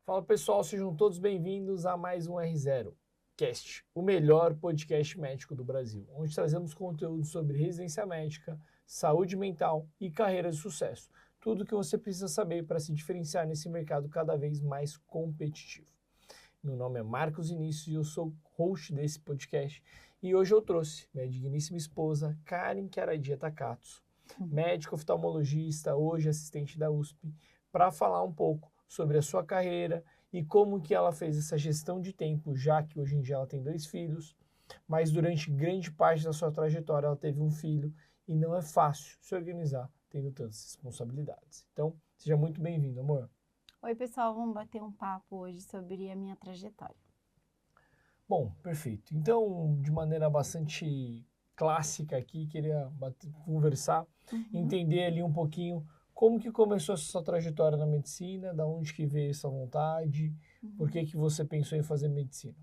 Fala pessoal, sejam todos bem-vindos a mais um R0 Cast, o melhor podcast médico do Brasil, onde trazemos conteúdo sobre residência médica, saúde mental e carreira de sucesso. Tudo o que você precisa saber para se diferenciar nesse mercado cada vez mais competitivo. Meu nome é Marcos Início e eu sou host desse podcast. E hoje eu trouxe minha digníssima esposa, Karen Chiaradia Takatsu, médica oftalmologista, hoje assistente da USP, para falar um pouco sobre a sua carreira e como que ela fez essa gestão de tempo, já que hoje em dia ela tem 2 filhos, mas durante grande parte da sua trajetória ela teve um filho e não é fácil se organizar tendo tantas responsabilidades. Então, seja muito bem-vindo, amor. Oi, pessoal, vamos bater um papo hoje sobre a minha trajetória. Bom, perfeito. Então, de maneira bastante clássica aqui, queria conversar, entender ali um pouquinho como que começou essa sua trajetória na medicina, da onde que veio essa vontade, por que que você pensou em fazer medicina?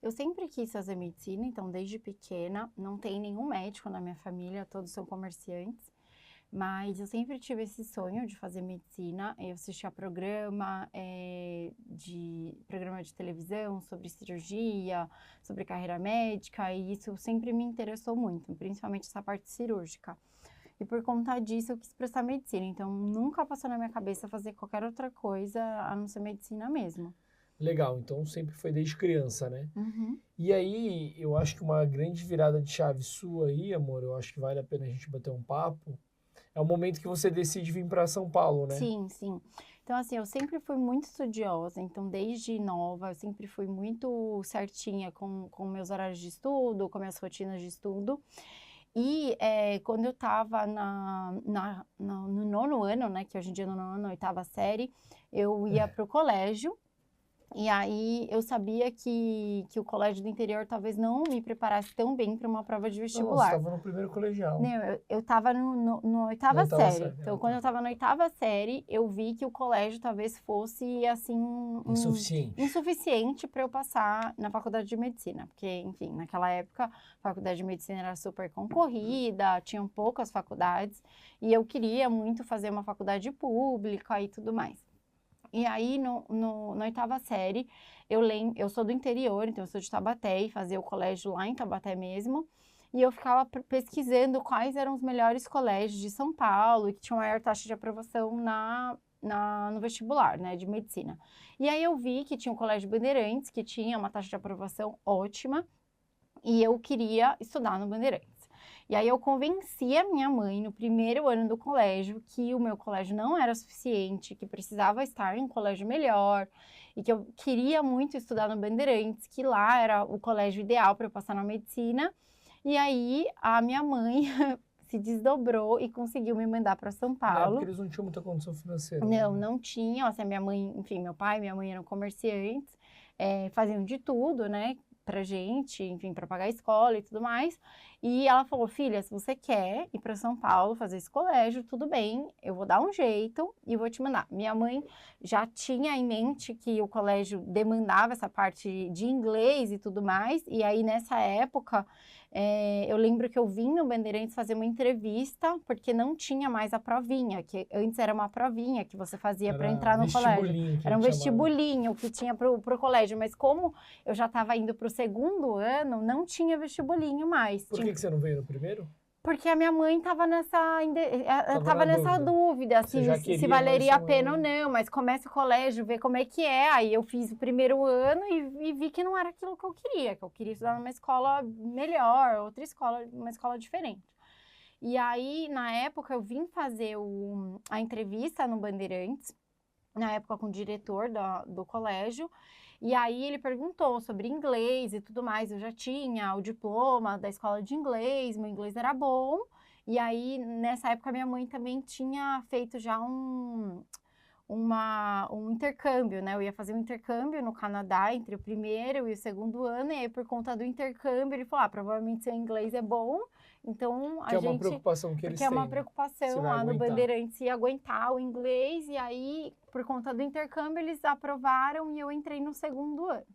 Eu sempre quis fazer medicina, então desde pequena, não tem nenhum médico na minha família, todos são comerciantes, mas eu sempre tive esse sonho de fazer medicina. Eu assistia programa de televisão sobre cirurgia, sobre carreira médica, e isso sempre me interessou muito, principalmente essa parte cirúrgica. E por conta disso eu quis prestar medicina, então nunca passou na minha cabeça fazer qualquer outra coisa a não ser medicina mesmo. Legal, então sempre foi desde criança, né? Uhum. E aí, eu acho que uma grande virada de chave sua aí, amor, eu acho que vale a pena a gente bater um papo, é o momento que você decide vir para São Paulo, né? Sim, sim. Então, assim, eu sempre fui muito estudiosa, então desde nova eu sempre fui muito certinha com meus horários de estudo, com minhas rotinas de estudo. E quando eu estava no nono ano, né, que hoje em dia é no nono ano, oitava série, eu ia para o colégio. E aí eu sabia que o colégio do interior talvez não me preparasse tão bem para uma prova de Não, você vestibular. estava no primeiro colegial. Não, eu estava no oitava Na oitava série. série, Então, tá. quando eu estava na oitava série, eu vi que o colégio talvez fosse, assim, insuficiente para eu passar na faculdade de medicina. Porque, enfim, naquela época, a faculdade de medicina era super concorrida, tinham poucas faculdades, e eu queria muito fazer uma faculdade pública e tudo mais. E aí, na oitava série, eu sou do interior, então eu sou de Taubaté, e fazia o colégio lá em Taubaté mesmo. E eu ficava pesquisando quais eram os melhores colégios de São Paulo e que tinham maior taxa de aprovação no vestibular, né, de medicina. E aí eu vi que tinha o Colégio Bandeirantes, que tinha uma taxa de aprovação ótima, e eu queria estudar no Bandeirantes. E aí eu convenci a minha mãe no primeiro ano do colégio que o meu colégio não era suficiente, que precisava estar em um colégio melhor e que eu queria muito estudar no Bandeirantes, que lá era o colégio ideal para eu passar na medicina. E aí a minha mãe se desdobrou e conseguiu me mandar para São Paulo. Na época eles não tinham muita condição financeira. Não, não tinham. Assim, a minha mãe, enfim, meu pai e minha mãe eram comerciantes, faziam de tudo, né, pra gente, enfim, para pagar a escola e tudo mais. E ela falou: filha, se você quer ir para São Paulo fazer esse colégio, tudo bem, eu vou dar um jeito e vou te mandar. Minha mãe já tinha em mente que o colégio demandava essa parte de inglês e tudo mais, e aí nessa época eu lembro que eu vim no Bandeirantes fazer uma entrevista, porque não tinha mais a provinha, que antes era uma provinha que você fazia para entrar no colégio. Era um vestibulinho que tinha pro colégio, mas como eu já estava indo pro segundo ano, não tinha vestibulinho mais. Por que você não veio no primeiro? Porque a minha mãe estava nessa dúvida, se valeria a pena ou não, mas começa o colégio, vê como é que é. Aí eu fiz o primeiro ano e vi que não era aquilo que eu queria estudar numa escola melhor, outra escola, uma escola diferente. E aí, na época, eu vim fazer a entrevista no Bandeirantes, na época com o diretor do colégio, e aí ele perguntou sobre inglês e tudo mais. Eu já tinha o diploma da escola de inglês, meu inglês era bom, e aí nessa época minha mãe também tinha feito já um intercâmbio, né? Eu ia fazer um intercâmbio no Canadá entre o primeiro e o segundo ano, e aí por conta do intercâmbio ele falou: provavelmente seu inglês é bom, então é uma preocupação que eles têm. Porque é uma preocupação lá no Bandeirantes se aguentar o inglês, e aí por conta do intercâmbio eles aprovaram e eu entrei no segundo ano.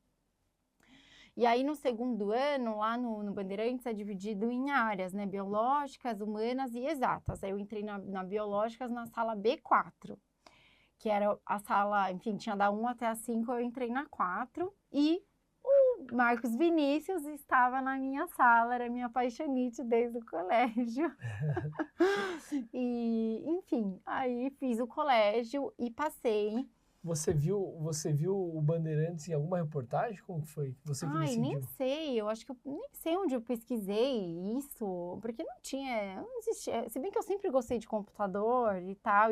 E aí no segundo ano, lá no Bandeirantes, é dividido em áreas, né? Biológicas, humanas e exatas. Aí eu entrei na biológicas na sala B4. que era a sala, enfim, tinha da 1 até a 5, eu entrei na 4, e o Marcos Vinícius estava na minha sala, era minha paixonite desde o colégio. E, enfim, aí fiz o colégio e passei. Você viu o Bandeirantes em alguma reportagem? Como que foi? Você que decidiu? Nem sei, eu acho que eu nem sei onde eu pesquisei isso, porque não existia. Se bem que eu sempre gostei de computador e tal,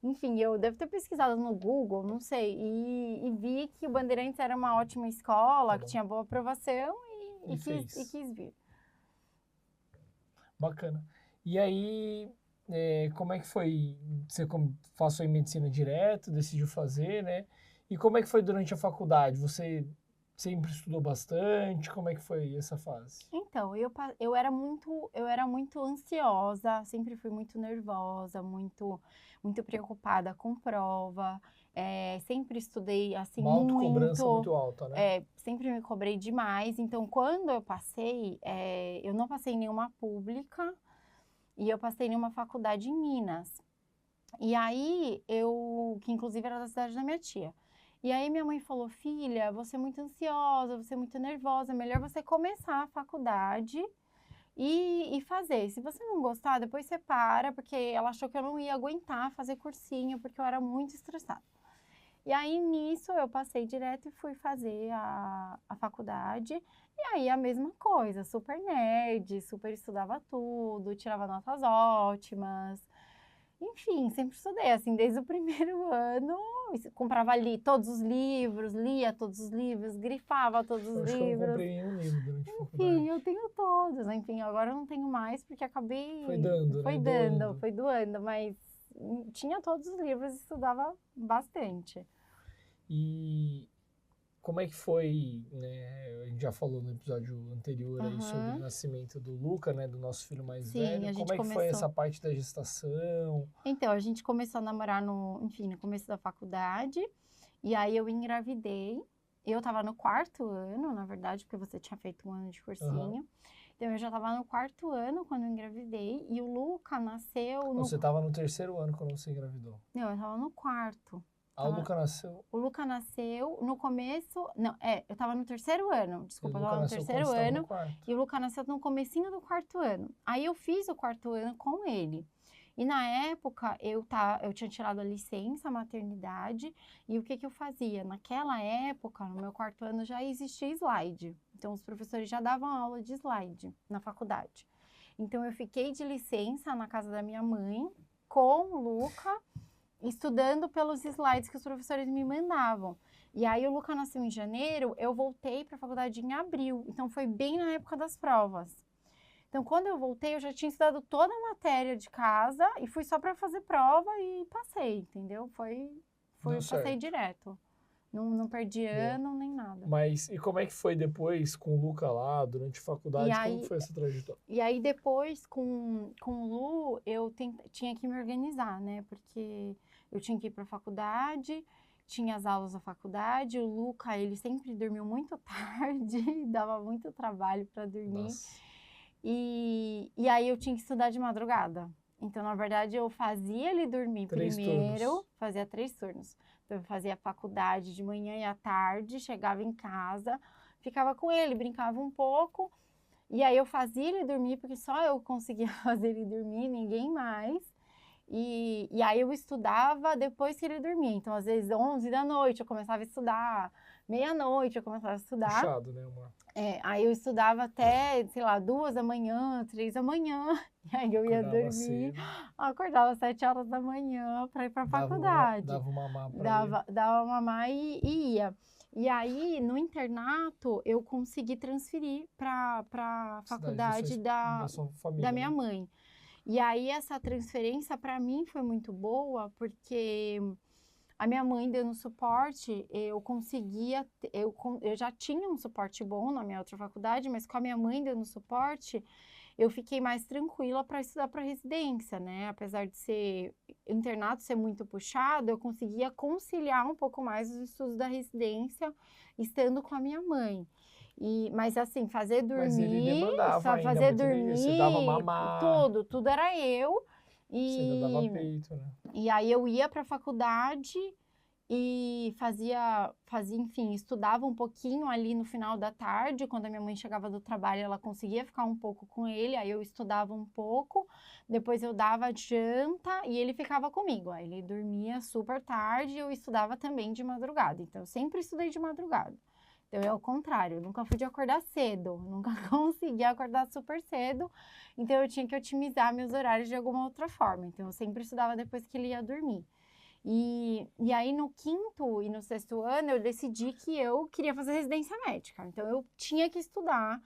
enfim, eu devo ter pesquisado no Google, não sei, e vi que o Bandeirantes era uma ótima escola, que tinha boa aprovação e quis vir. Bacana. E aí, como é que foi? Você passou em medicina direto, decidiu fazer, né? E como é que foi durante a faculdade? Você sempre estudou bastante? Como é que foi essa fase? Então, eu era muito ansiosa, sempre fui muito nervosa, muito preocupada com prova. Sempre estudei assim uma autocobrança muito alta, né? Sempre me cobrei demais. Então, quando eu passei, eu não passei em nenhuma pública e eu passei em uma faculdade em Minas. E aí, que inclusive era da cidade da minha tia. E aí minha mãe falou, filha, você é muito ansiosa, você é muito nervosa, é melhor você começar a faculdade e fazer. Se você não gostar, depois você para, porque ela achou que eu não ia aguentar fazer cursinho, porque eu era muito estressada. E aí, nisso, eu passei direto e fui fazer a faculdade. E aí, a mesma coisa, super nerd, super estudava tudo, tirava notas ótimas. Enfim, sempre estudei, assim, desde o primeiro ano, comprava ali todos os livros, lia todos os livros, grifava todos os livros. Acho que eu não comprei nenhum livro durante a faculdade. Enfim, eu tenho todos, enfim, agora eu não tenho mais porque acabei... Foi doando, mas tinha todos os livros e estudava bastante. E como é que foi, né? A gente já falou no episódio anterior aí sobre o nascimento do Luca, né? Do nosso filho mais velho. Como é que foi essa parte da gestação? Então, a gente começou a namorar no começo da faculdade. E aí eu engravidei. Eu tava no 4º ano, na verdade, porque você tinha feito 1 ano de cursinho. Então, eu já tava no 4º ano quando eu engravidei. E o Luca nasceu... Você tava no 3º ano quando você engravidou? Não, eu tava no 4º. O Luca nasceu? O Luca nasceu no começo... Não, eu tava no 3º ano. Desculpa, eu tava no 3º ano. E o Luca nasceu no comecinho do 4º ano. Aí eu fiz o 4º ano com ele. E na época, eu tinha tirado a licença maternidade. E o que eu fazia? Naquela época, no meu 4º ano, já existia slide. Então, os professores já davam aula de slide na faculdade. Então, eu fiquei de licença na casa da minha mãe com o Luca, estudando pelos slides que os professores me mandavam. E aí, o Luca nasceu em janeiro, eu voltei para a faculdade em abril. Então, foi bem na época das provas. Então, quando eu voltei, eu já tinha estudado toda a matéria de casa e fui só para fazer prova e passei, entendeu? Passei direto. Não perdi ano, nem nada. Mas, e como é que foi depois com o Luca lá, durante a faculdade? Como foi essa trajetória? E aí, depois, com o Lu, eu tinha que me organizar, né? Porque eu tinha que ir para a faculdade, tinha as aulas da faculdade. O Luca, ele sempre dormiu muito tarde, dava muito trabalho para dormir. Nossa. E aí, eu tinha que estudar de madrugada. Então, na verdade, eu fazia ele dormir primeiro, fazia 3 turnos. Então, eu fazia a faculdade de manhã e à tarde, chegava em casa, ficava com ele, brincava um pouco. E aí, eu fazia ele dormir, porque só eu conseguia fazer ele dormir, ninguém mais. E aí, eu estudava depois que ele dormia. Então, às vezes, 11 da noite, eu começava a estudar. Meia-noite, eu começava a estudar. Puxado, né, amor? Aí eu estudava até, sei lá, 2 da manhã, 3 da manhã. E aí eu ia dormir. Cedo. Acordava às 7 horas da manhã para ir para a faculdade. Dava uma mamar para ele. Dava mamar e ia. E aí, no internato, eu consegui transferir para a faculdade da minha mãe. E aí, essa transferência, para mim, foi muito boa, porque a minha mãe dando suporte, eu já tinha um suporte bom na minha outra faculdade, mas com a minha mãe dando suporte, eu fiquei mais tranquila para estudar para residência, né? Apesar de o internato ser muito puxado, eu conseguia conciliar um pouco mais os estudos da residência estando com a minha mãe. Mas assim, fazer dormir, você dava mamar. tudo era eu. Você ainda dava peito, né? E aí eu ia para a faculdade e enfim, estudava um pouquinho ali no final da tarde, quando a minha mãe chegava do trabalho, ela conseguia ficar um pouco com ele, aí eu estudava um pouco, depois eu dava janta e ele ficava comigo. Aí ele dormia super tarde e eu estudava também de madrugada. Então, eu sempre estudei de madrugada. Então, é ao contrário, eu nunca fui de acordar cedo, nunca consegui acordar super cedo, então eu tinha que otimizar meus horários de alguma outra forma. Então, eu sempre estudava depois que ele ia dormir. E aí, no 5º e no 6º ano, eu decidi que eu queria fazer residência médica. Então, eu tinha que estudar.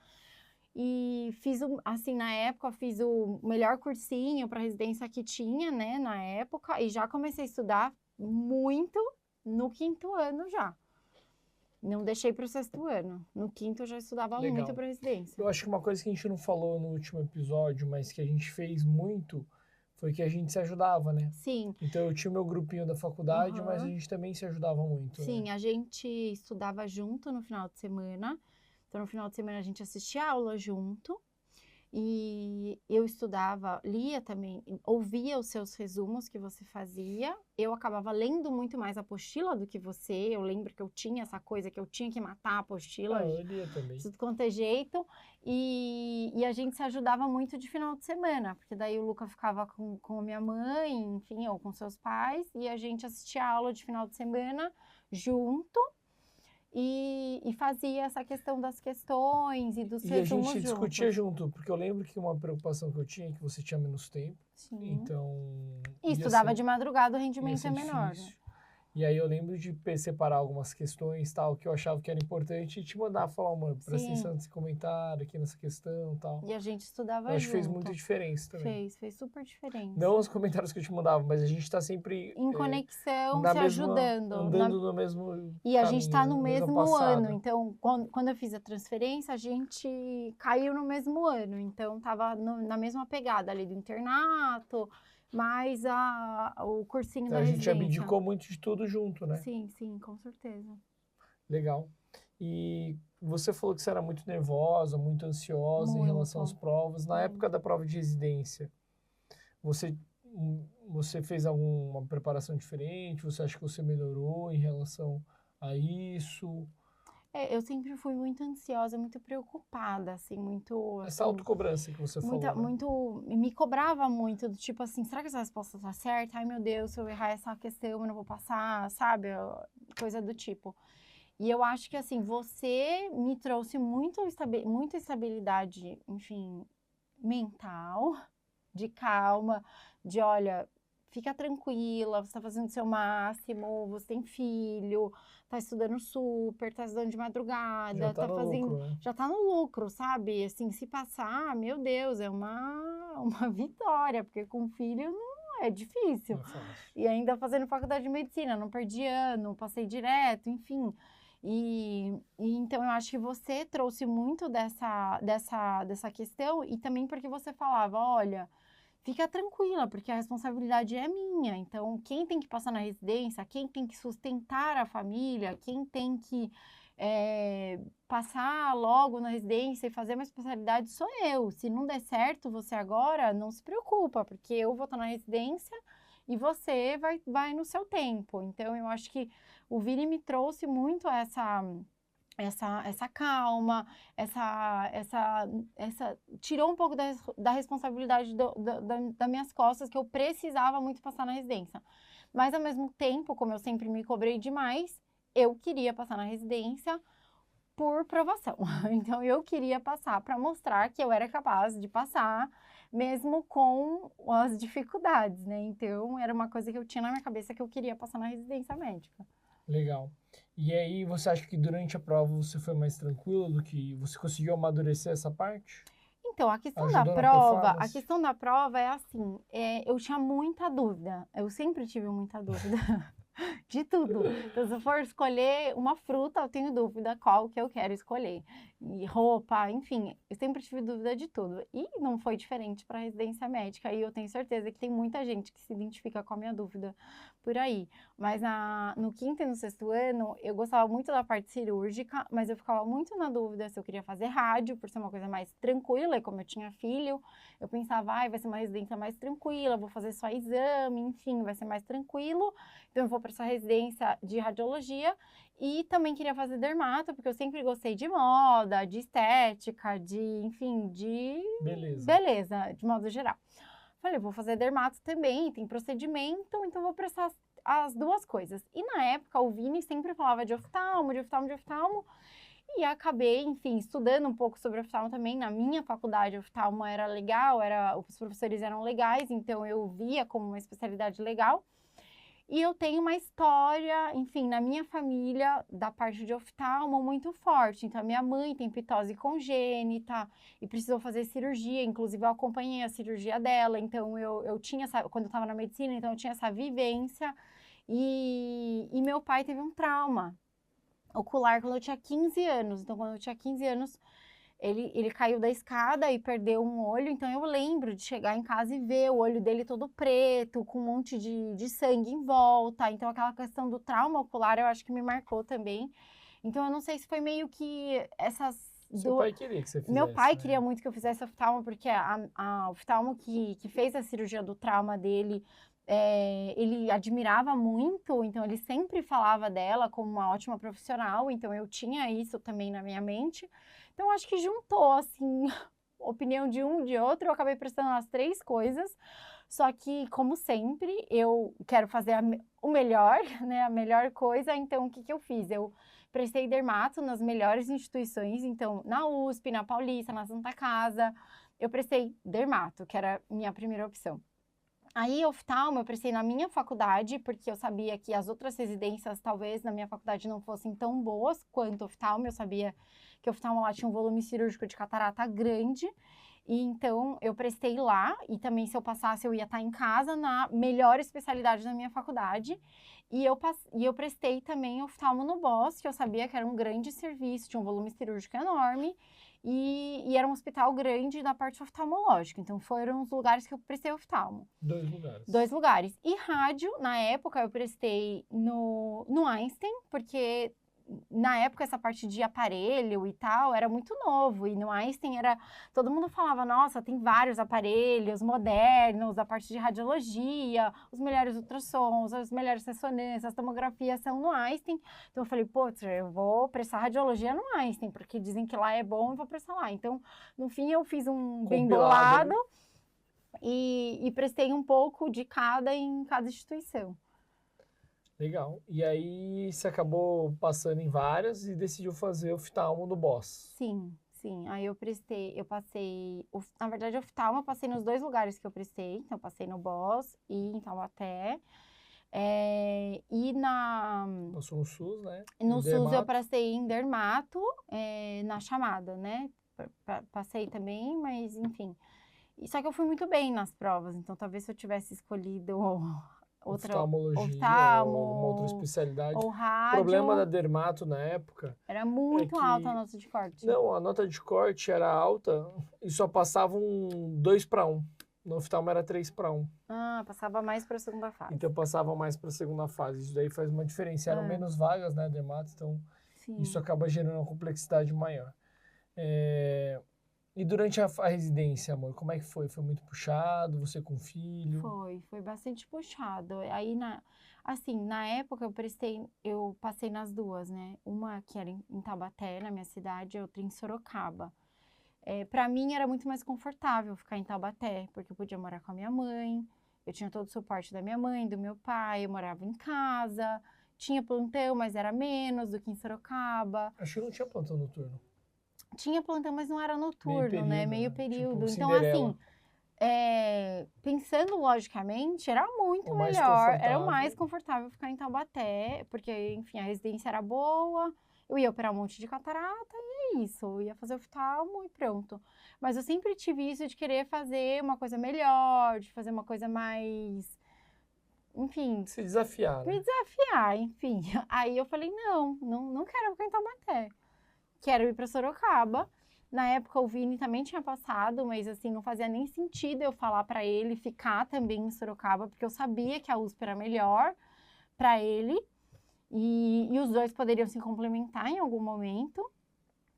E fiz, assim, na época, fiz o melhor cursinho para residência que tinha, né, na época. E já comecei a estudar muito no 5º ano já. Não deixei para o 6º ano. No 5º eu já estudava muito para residência. Eu acho que uma coisa que a gente não falou no último episódio, mas que a gente fez muito, foi que a gente se ajudava, né? Sim. Então, eu tinha o meu grupinho da faculdade, mas a gente também se ajudava muito, Sim, né? a gente estudava junto no final de semana. Então, no final de semana, a gente assistia aula junto. E eu estudava, lia também, ouvia os seus resumos que você fazia. Eu acabava lendo muito mais a apostila do que você. Eu lembro que eu tinha essa coisa que eu tinha que matar a apostila. Eu lia também. Tudo quanto é jeito. E a gente se ajudava muito de final de semana, porque daí o Luca ficava com a minha mãe, enfim, ou com seus pais, e a gente assistia a aula de final de semana junto. E fazia essa questão das questões e dos resumos juntos. E a gente discutia junto, porque eu lembro que uma preocupação que eu tinha é que você tinha menos tempo. Sim. Então... E estudava de madrugada, o rendimento é menor, né? E aí eu lembro de separar algumas questões, tal, que eu achava que era importante e te mandar falar, mano, presta atenção nesse comentário aqui nessa questão, tal. E a gente estudava eu acho junto. que fez muita diferença também. Fez super diferença. Não os comentários que eu te mandava, mas a gente tá sempre... em conexão, se ajudando. Andando no mesmo E a caminho, gente tá no mesmo ano. Então, quando eu fiz a transferência, a gente caiu no mesmo ano. Então, tava na mesma pegada ali do internato... mais o cursinho da residência. A gente abdicou muito de tudo junto, né? Sim, sim, com certeza. Legal. E você falou que você era muito nervosa, muito ansiosa em relação às provas. Na época da prova de residência, você fez alguma preparação diferente? Você acha que você melhorou em relação a isso? Eu sempre fui muito ansiosa, muito preocupada, assim, muito... Essa autocobrança que você falou, né? Me cobrava muito, do tipo assim, será que essa resposta tá certa? Ai, meu Deus, se eu errar essa questão, eu não vou passar, sabe? Coisa do tipo. E eu acho que, assim, você me trouxe muita estabilidade, enfim, mental, de calma, de, olha... Fica tranquila, você tá fazendo o seu máximo, você tem filho, tá estudando super, tá estudando de madrugada, já tá no lucro, sabe? Assim, se passar, meu Deus, é uma vitória, porque com filho não é difícil. E ainda fazendo faculdade de medicina, não perdi ano, passei direto, enfim. E então eu acho que você trouxe muito dessa questão, e também porque você falava, olha... Fica tranquila, porque a responsabilidade é minha. Então, quem tem que passar na residência, quem tem que sustentar a família, quem tem que passar logo na residência e fazer uma especialidade sou eu. Se não der certo você agora, não se preocupa, porque eu vou estar na residência e você vai no seu tempo. Então, eu acho que o Vini me trouxe muito essa calma, tirou um pouco da responsabilidade das minhas costas, que eu precisava muito passar na residência. Mas, ao mesmo tempo, como eu sempre me cobrei demais, eu queria passar na residência por provação. Então, eu queria passar para mostrar que eu era capaz de passar, mesmo com as dificuldades, né? Então, era uma coisa que eu tinha na minha cabeça, que eu queria passar na residência médica. Legal. E aí, você acha que durante a prova você foi mais tranquila do que você conseguiu amadurecer essa parte? Então, a questão da prova é assim, eu tinha muita dúvida, eu sempre tive muita dúvida de tudo. Então, se eu for escolher uma fruta, eu tenho dúvida qual que eu quero escolher. e roupa, enfim, eu sempre tive dúvida de tudo. E não foi diferente para residência médica, e eu tenho certeza que tem muita gente que se identifica com a minha dúvida por aí. Mas no quinto e no sexto ano, eu gostava muito da parte cirúrgica, mas eu ficava muito na dúvida se eu queria fazer rádio, por ser uma coisa mais tranquila, e como eu tinha filho, eu pensava, vai ser uma residência mais tranquila, vou fazer só exame, enfim, vai ser mais tranquilo, então eu vou para essa residência de radiologia. E também queria fazer dermato, porque eu sempre gostei de moda, de estética, enfim, de beleza, de modo geral. Falei, vou fazer dermato também, tem procedimento, então vou prestar as duas coisas. E na época, o Vini sempre falava de oftalmo, e acabei, enfim, estudando um pouco sobre oftalmo também. Na minha faculdade, oftalmo era legal, os professores eram legais, então eu via como uma especialidade legal. E eu tenho uma história, enfim, na minha família, da parte de oftalmo muito forte. Então, a minha mãe tem pitose congênita e precisou fazer cirurgia. Inclusive, eu acompanhei a cirurgia dela. Então, eu tinha quando eu estava na medicina, então eu tinha essa vivência. E meu pai teve um trauma ocular quando eu tinha 15 anos. Então, quando eu tinha 15 anos, ele caiu da escada e perdeu um olho, então eu lembro de chegar em casa e ver o olho dele todo preto, com um monte de sangue em volta. Então aquela questão do trauma ocular eu acho que me marcou também. Então eu não sei se foi meio que essas... Seu pai queria que você fizesse, Meu pai né? queria muito que eu fizesse oftalmo, porque a oftalmo que fez a cirurgia do trauma dele, ele admirava muito, então ele sempre falava dela como uma ótima profissional, então eu tinha isso também na minha mente. Então, acho que juntou, assim, opinião de um, de outro, eu acabei prestando as três coisas, só que, como sempre, eu quero fazer o melhor, né, a melhor coisa, então o que eu fiz? Eu prestei dermato nas melhores instituições, então, na USP, na Paulista, na Santa Casa, eu prestei dermato, que era a minha primeira opção. Aí, oftalmo, eu prestei na minha faculdade, porque eu sabia que as outras residências, talvez, na minha faculdade não fossem tão boas quanto oftalmo. Eu sabia que oftalmo lá tinha um volume cirúrgico de catarata grande. E, então, eu prestei lá. E também, se eu passasse, eu ia estar em casa na melhor especialidade da minha faculdade. E eu prestei também oftalmo no BOS, que eu sabia que era um grande serviço, tinha um volume cirúrgico enorme. E era um hospital grande da parte oftalmológica. Então, foram os lugares que eu prestei oftalmo. 2 lugares. 2 lugares. E rádio, na época, eu prestei no Einstein, porque na época essa parte de aparelho e tal era muito novo. E no Einstein todo mundo falava, nossa, tem vários aparelhos modernos, a parte de radiologia, os melhores ultrassons, as melhores ressonâncias, as tomografias são no Einstein. Então eu falei, putz, eu vou prestar radiologia no Einstein, porque dizem que lá é bom, eu vou prestar lá. Então, no fim, eu fiz um bem bolado, né? E prestei um pouco de cada em cada instituição. Legal. E aí você acabou passando em várias e decidiu fazer oftalmo no BOS. Sim. Aí eu passei, na verdade, oftalmo eu passei nos 2 lugares que eu prestei. Então, eu passei no BOS e em Taubaté. Passou no SUS, né? No SUS eu passei em dermato, na chamada, né? Passei também, mas enfim. Só que eu fui muito bem nas provas, então talvez se eu tivesse escolhido oftalmologia ou alguma outra especialidade. Ou rádio. O problema da dermato na época era muito alta a nota de corte. Não, a nota de corte era alta e só passava um 2:1. No oftalmo era 3:1. Ah, passava mais para a segunda fase. Então passava mais para a segunda fase. Isso daí faz uma diferença. Eram menos vagas, né, dermato, então sim, isso acaba gerando uma complexidade maior. E durante a residência, amor, como é que foi? Foi muito puxado? Você com filho? Foi bastante puxado. Aí, na época, eu passei nas duas, né? Uma que era em Taubaté, na minha cidade, e outra em Sorocaba. Para mim, era muito mais confortável ficar em Taubaté, porque eu podia morar com a minha mãe, eu tinha todo o suporte da minha mãe, do meu pai, eu morava em casa, tinha plantão, mas era menos do que em Sorocaba. Acho que não tinha plantão noturno. Tinha plantão, mas não era noturno, né? Meio período. Tipo, então, assim, pensando logicamente, era muito melhor. Era o mais confortável ficar em Taubaté, porque, enfim, a residência era boa, eu ia operar um monte de catarata e é isso. Eu ia fazer oftalmo e pronto. Mas eu sempre tive isso de querer fazer uma coisa melhor, de fazer uma coisa mais... Enfim... Se desafiar, né? Me desafiar, enfim. Aí eu falei, não quero ficar em Taubaté. quero ir para Sorocaba. Na época, o Vini também tinha passado, mas assim, não fazia nem sentido eu falar para ele ficar também em Sorocaba, porque eu sabia que a USP era melhor para ele e os dois poderiam se complementar em algum momento.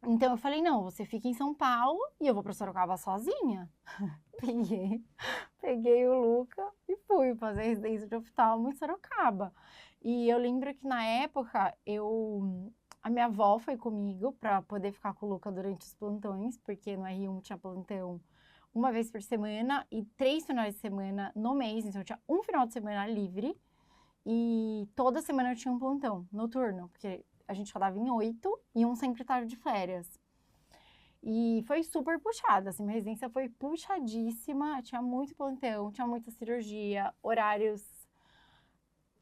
Então, eu falei, não, você fica em São Paulo e eu vou para Sorocaba sozinha. Peguei o Luca e fui fazer residência de oftalmo em Sorocaba. E eu lembro que na época, a minha avó foi comigo para poder ficar com o Luca durante os plantões, porque no R1 tinha plantão uma vez por semana e 3 finais de semana no mês, então eu tinha um final de semana livre e toda semana eu tinha um plantão noturno, porque a gente rodava em 8 e um sempre estava de férias. E foi super puxada, assim, minha residência foi puxadíssima, tinha muito plantão, tinha muita cirurgia, horários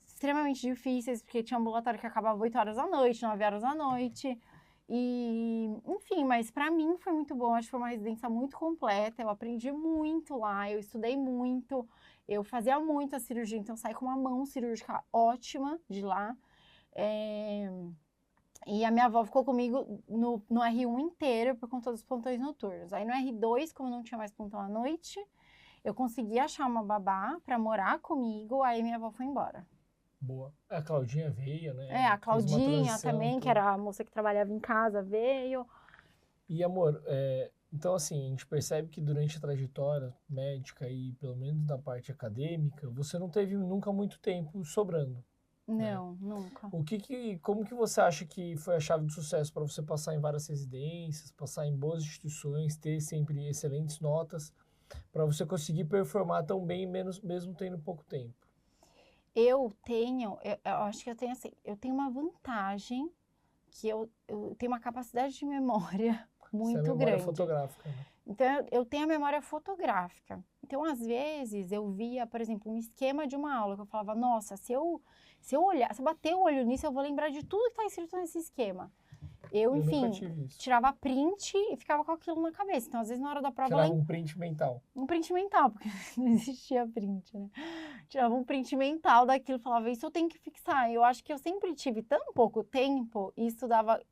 extremamente difíceis, porque tinha ambulatório que acabava 8 horas da noite, 9 horas da noite. E, enfim, mas pra mim foi muito bom, acho que foi uma residência muito completa, eu aprendi muito lá, eu estudei muito, eu fazia muita cirurgia, então eu saí com uma mão cirúrgica ótima de lá. E a minha avó ficou comigo no R1 inteiro por conta dos plantões noturnos. Aí no R2, como não tinha mais plantão à noite, eu consegui achar uma babá pra morar comigo, aí minha avó foi embora. Boa. A Claudinha veio, né? A Claudinha transição, também, que era a moça que trabalhava em casa, veio. E, amor, então, assim, a gente percebe que durante a trajetória médica e pelo menos da parte acadêmica, você não teve nunca muito tempo sobrando. Não, nunca. Como que você acha que foi a chave do sucesso para você passar em várias residências, passar em boas instituições, ter sempre excelentes notas, para você conseguir performar tão bem, mesmo tendo pouco tempo? Eu acho que eu tenho assim, eu tenho uma vantagem que eu tenho uma capacidade de memória muito grande. Memória fotográfica, né? Então, eu tenho a memória fotográfica. Então, às vezes, eu via, por exemplo, um esquema de uma aula, que eu falava, nossa, se eu bater o olho nisso, eu vou lembrar de tudo que está escrito nesse esquema. Enfim, nunca tive isso. tirava print e ficava com aquilo na cabeça. Então, às vezes, na hora da prova... Tirava um print mental. Um print mental, porque não existia print, né? Tirava um print mental daquilo e falava, isso eu tenho que fixar. Eu acho que eu sempre tive tão pouco tempo e estudava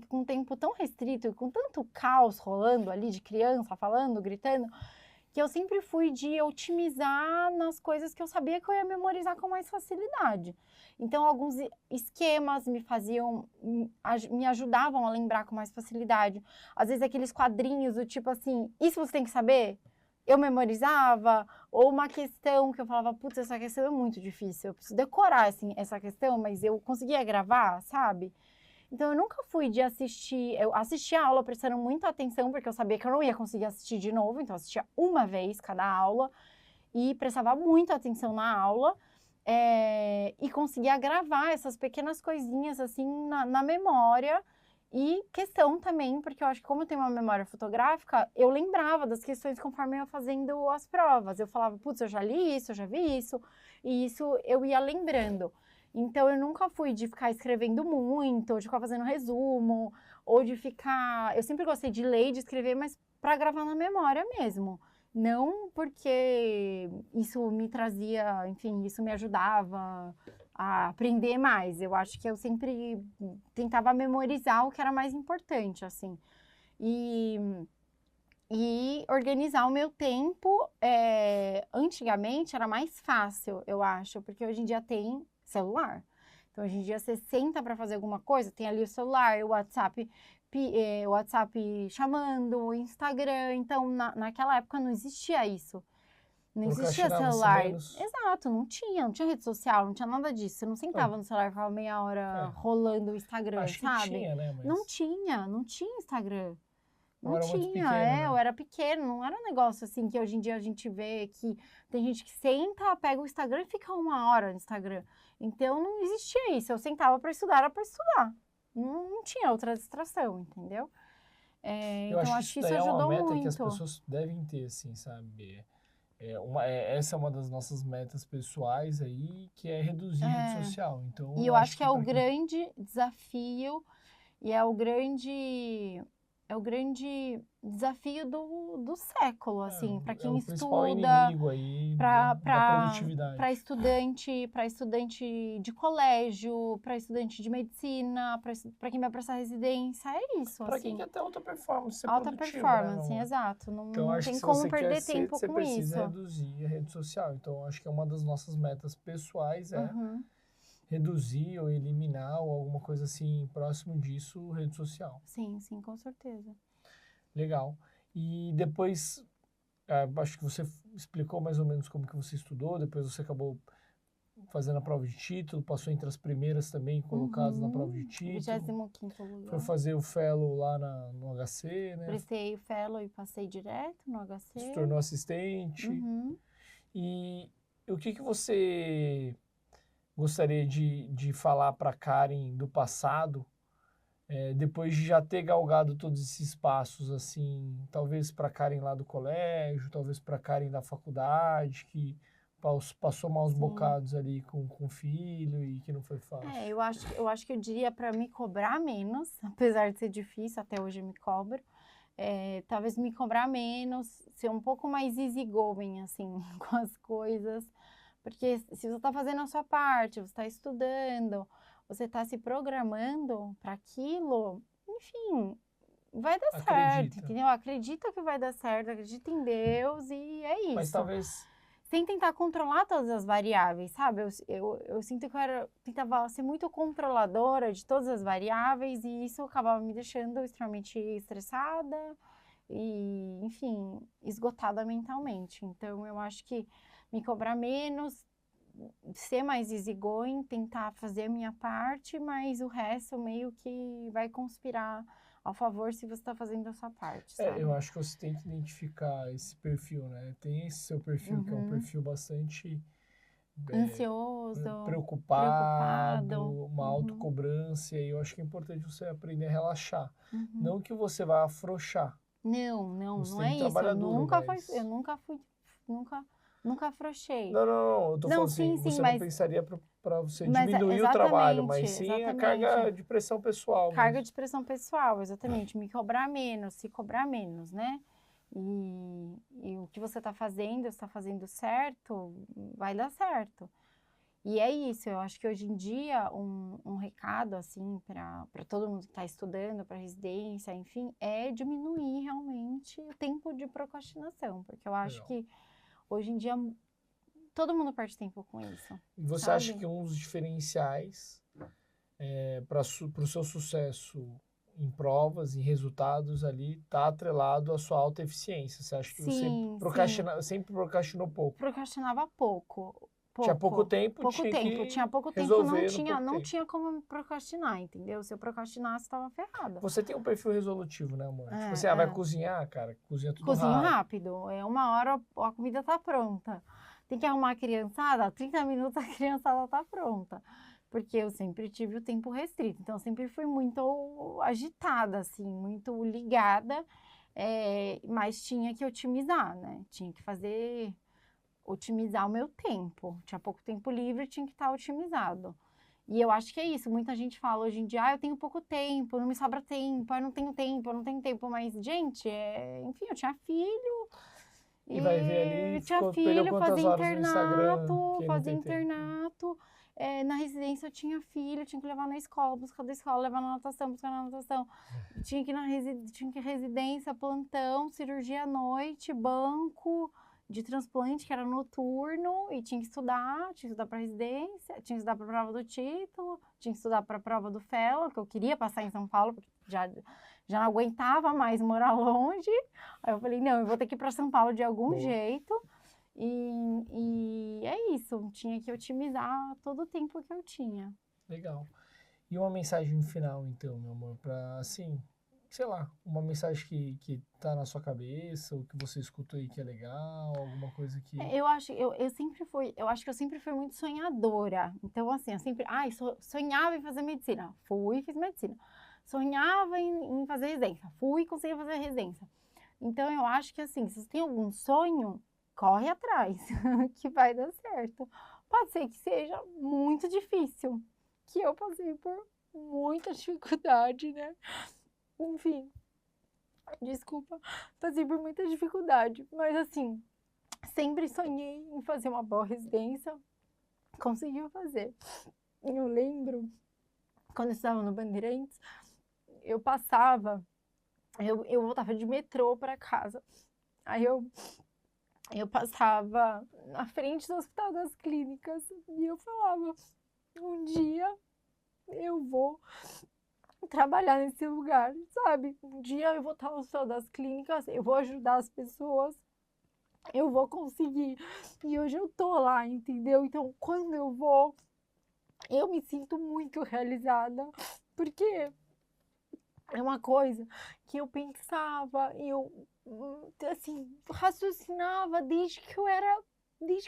com um tempo tão restrito e com tanto caos rolando ali de criança falando, gritando, que eu sempre fui de otimizar nas coisas que eu sabia que eu ia memorizar com mais facilidade. Então, alguns esquemas me ajudavam a lembrar com mais facilidade. Às vezes, aqueles quadrinhos do tipo assim, isso você tem que saber? Eu memorizava, ou uma questão que eu falava, putz, essa questão é muito difícil, eu preciso decorar assim, essa questão, mas eu conseguia gravar, sabe? Então, eu nunca fui de assistir... Eu assistia a aula prestando muita atenção, porque eu sabia que eu não ia conseguir assistir de novo. Então, eu assistia uma vez cada aula e prestava muita atenção na aula. E conseguia gravar essas pequenas coisinhas, assim, na memória. E questão também, porque eu acho que como eu tenho uma memória fotográfica, eu lembrava das questões conforme eu ia fazendo as provas. Eu falava, putz, eu já li isso, eu já vi isso. E isso eu ia lembrando. Então, eu nunca fui de ficar escrevendo muito, ou de ficar fazendo resumo, ou de ficar... Eu sempre gostei de ler e de escrever, mas para gravar na memória mesmo. Não porque isso me trazia, enfim, isso me ajudava a aprender mais. Eu acho que eu sempre tentava memorizar o que era mais importante, assim. E organizar o meu tempo, antigamente era mais fácil, eu acho, porque hoje em dia tem celular. Então, hoje em dia, você senta para fazer alguma coisa, tem ali o celular, o WhatsApp chamando, o Instagram. Então, naquela época não existia isso. Não existia celular. Exato, não tinha rede social, não tinha nada disso. Você não sentava no celular e ficava meia hora rolando o Instagram, acho sabe? Que tinha, né? Mas... Não tinha Instagram. Não era tinha, muito pequeno, né? Eu era pequeno, não era um negócio assim que hoje em dia a gente vê que tem gente que senta, pega o Instagram e fica uma hora no Instagram. Então, não existia isso. Eu sentava para estudar, era para estudar. Não tinha outra distração, entendeu? Eu então, acho que isso ajudou é uma meta muito. que as pessoas devem ter, assim, sabe? Essa é uma das nossas metas pessoais aí, que é reduzir a rede social. Então, e eu acho que é o grande desafio e é o grande é o grande desafio do século, assim, para É quem o principal estuda, inimigo aí da para produtividade. estudante de colégio, para estudante de medicina, para quem vai prestar residência, é isso, Para quem assim. quer ter alta performance, ser Alta produtivo, né, meu performance, amor? exato. Não, Então, não acho que tem se como você quer perder ser, tempo você com precisa isso. reduzir a rede social. Então, acho que é uma das nossas metas pessoais Uhum. reduzir ou eliminar ou alguma coisa assim próximo disso, rede social. Sim, sim, com certeza. Legal. E depois, acho que você explicou mais ou menos como que você estudou, depois você acabou fazendo a prova de título, passou entre as primeiras também colocadas na prova de título, 25º foi lugar. fazer o fellow lá no HC, né? Prestei o fellow e passei direto no HC. Se tornou assistente. Uhum. E o que você gostaria de falar para Karen do passado, depois de já ter galgado todos esses passos, assim, talvez para Karen lá do colégio, talvez para Karen da faculdade, que passou maus Sim. bocados ali com o filho e que não foi fácil. Eu acho que eu diria para me cobrar menos, apesar de ser difícil, até hoje eu me cobro. Talvez me cobrar menos, ser um pouco mais easygoing, assim, com as coisas. Porque se você está fazendo a sua parte, você está estudando, você está se programando para aquilo, enfim, vai dar certo, Acredita. entendeu? Acredita que vai dar certo, acredita em Deus e é isso. Mas talvez... Sem tentar controlar todas as variáveis, sabe? Eu sinto que eu tentava ser muito controladora de todas as variáveis e isso acabava me deixando extremamente estressada e, enfim, esgotada mentalmente. Então, eu acho que me cobrar menos, ser mais easygoing, tentar fazer a minha parte, mas o resto meio que vai conspirar ao favor se você está fazendo a sua parte, sabe? eu acho que você tem que identificar esse perfil, né? Tem esse seu perfil, que é um perfil bastante Ansioso, preocupado, uma Uhum. autocobrança, e eu acho que é importante você aprender a relaxar. Uhum. Não que você vá afrouxar. Não Você não tem é que isso. trabalhar duro, mas... Eu nunca afrouxei. Não, eu tô Não, falando assim, sim, você não mas pensaria para você Mas diminuir o trabalho, mas sim a carga de pressão pessoal carga mesmo. de pressão pessoal, exatamente. Me cobrar menos, se cobrar menos, né? E o que você está fazendo, está fazendo certo, vai dar certo. E é isso, eu acho que hoje em dia um recado, assim, para todo mundo que está estudando, para residência, enfim, é diminuir realmente o tempo de procrastinação, porque eu acho que hoje em dia todo mundo perde tempo com isso. E você sabe? acha que um dos diferenciais para o seu sucesso em provas, em resultados ali, está atrelado à sua alta eficiência? Você acha que você sempre procrastinou pouco? Procrastinava pouco. Tinha pouco tempo, Tinha pouco tempo, resolver não tinha como procrastinar, entendeu? Se eu procrastinasse, estava ferrada. Você tem um perfil resolutivo, né, amor? Tipo assim, vai cozinhar, cara, cozinha tudo Cozinho rápido. rápido. É 1 hora, a comida tá pronta. Tem que arrumar a criançada, 30 minutos a criançada tá pronta. Porque eu sempre tive o tempo restrito. Então, eu sempre fui muito agitada, assim, muito ligada. Mas tinha que otimizar, né? Tinha que otimizar o meu tempo. Tinha pouco tempo livre, tinha que estar otimizado. E eu acho que é isso. Muita gente fala hoje em dia, eu tenho pouco tempo, não me sobra tempo, eu não tenho tempo. Mas, gente, enfim, eu tinha filho. E vai ver ali, tinha perdeu filho, quantas horas no Instagram, fazia internato. Na residência eu tinha filho, tinha que levar na escola, buscar da escola, levar na natação, buscar na natação. Tinha que ir residência, plantão, cirurgia à noite, banco de transplante, que era noturno, e tinha que estudar para residência, tinha que estudar para a prova do título, tinha que estudar para a prova do fellow, que eu queria passar em São Paulo, porque já não aguentava mais morar longe. Aí eu falei, não, eu vou ter que ir para São Paulo de algum jeito. E é isso, tinha que otimizar todo o tempo que eu tinha. Legal. E uma mensagem final, então, meu amor, para, assim, sei lá, uma mensagem que tá na sua cabeça, ou que você escutou aí que é legal, alguma coisa que... Eu acho que eu sempre fui muito sonhadora. Então, assim, eu sempre, sonhava em fazer medicina. Fui e fiz medicina. Sonhava em fazer residência. Fui e consegui fazer residência. Então, eu acho que, assim, se você tem algum sonho, corre atrás, que vai dar certo. Pode ser que seja muito difícil, que eu passei por muita dificuldade, né? Enfim, Desculpa, passei por muita dificuldade, mas assim, sempre sonhei em fazer uma boa residência, consegui fazer. Eu lembro, quando eu estava no Bandeirantes, eu passava, eu voltava de metrô para casa, aí eu passava na frente do Hospital das Clínicas e eu falava, um dia eu vou trabalhar nesse lugar, sabe? Um dia eu vou estar no Hospital das Clínicas, eu vou ajudar as pessoas, eu vou conseguir. E hoje eu tô lá, entendeu? Então, quando eu vou, eu me sinto muito realizada, porque é uma coisa que eu pensava, assim, raciocinava desde que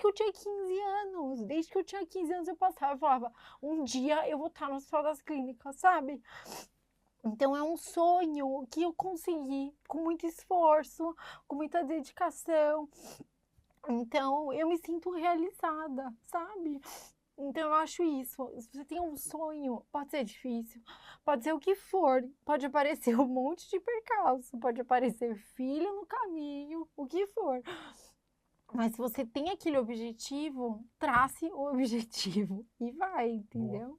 eu tinha 15 anos. Desde que eu tinha 15 anos eu passava e falava, um dia eu vou estar no Hospital das Clínicas, sabe? Então é um sonho que eu consegui com muito esforço, com muita dedicação. Então eu me sinto realizada, sabe? Então eu acho isso. Se você tem um sonho, pode ser difícil, pode ser o que for, pode aparecer um monte de percalço, pode aparecer filho no caminho, o que for. Mas se você tem aquele objetivo, trace o objetivo e vai, entendeu?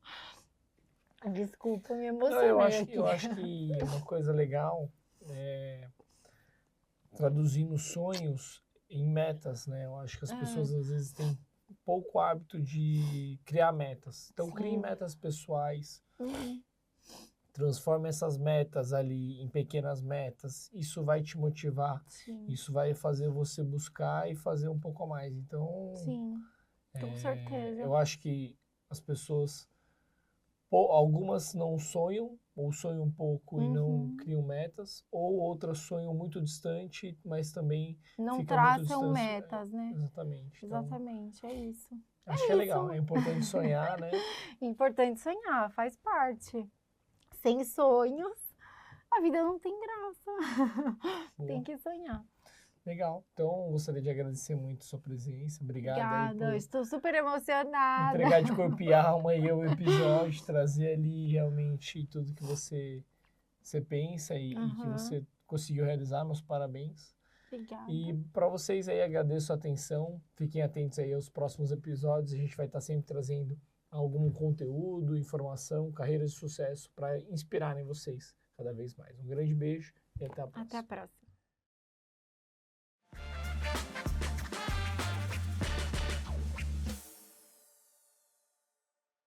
Desculpa, me Não, emocionei aqui. eu acho que uma coisa legal é traduzindo sonhos em metas, né? Eu acho que as pessoas às vezes têm pouco hábito de criar metas. Então, crie Sim. metas pessoais, Uhum. transforme essas metas ali em pequenas metas. Isso vai te motivar, Sim, isso vai fazer você buscar e fazer um pouco a mais. Então, sim, com certeza. eu acho que as pessoas, algumas não sonham, ou sonham um pouco e não Uhum. criam metas, ou outras sonham muito distante, mas também Não fica muito traçam distante. metas, né? Exatamente. Então, Exatamente, é isso. acho que é legal, é isso. importante sonhar, né? Importante sonhar, faz parte. Sem sonhos, a vida não tem graça. Boa. Tem que sonhar. Legal. Então, gostaria de agradecer muito a sua presença. Obrigado aí Obrigada, por estou super emocionada. entregar de corpo e alma aí o episódio, trazer ali realmente tudo que você pensa e que você conseguiu realizar. Meus parabéns. Obrigada. E para vocês aí, agradeço a atenção. Fiquem atentos aí aos próximos episódios. A gente vai estar sempre trazendo algum conteúdo, informação, carreiras de sucesso para inspirarem vocês cada vez mais. Um grande beijo e até a próxima. Até a próxima.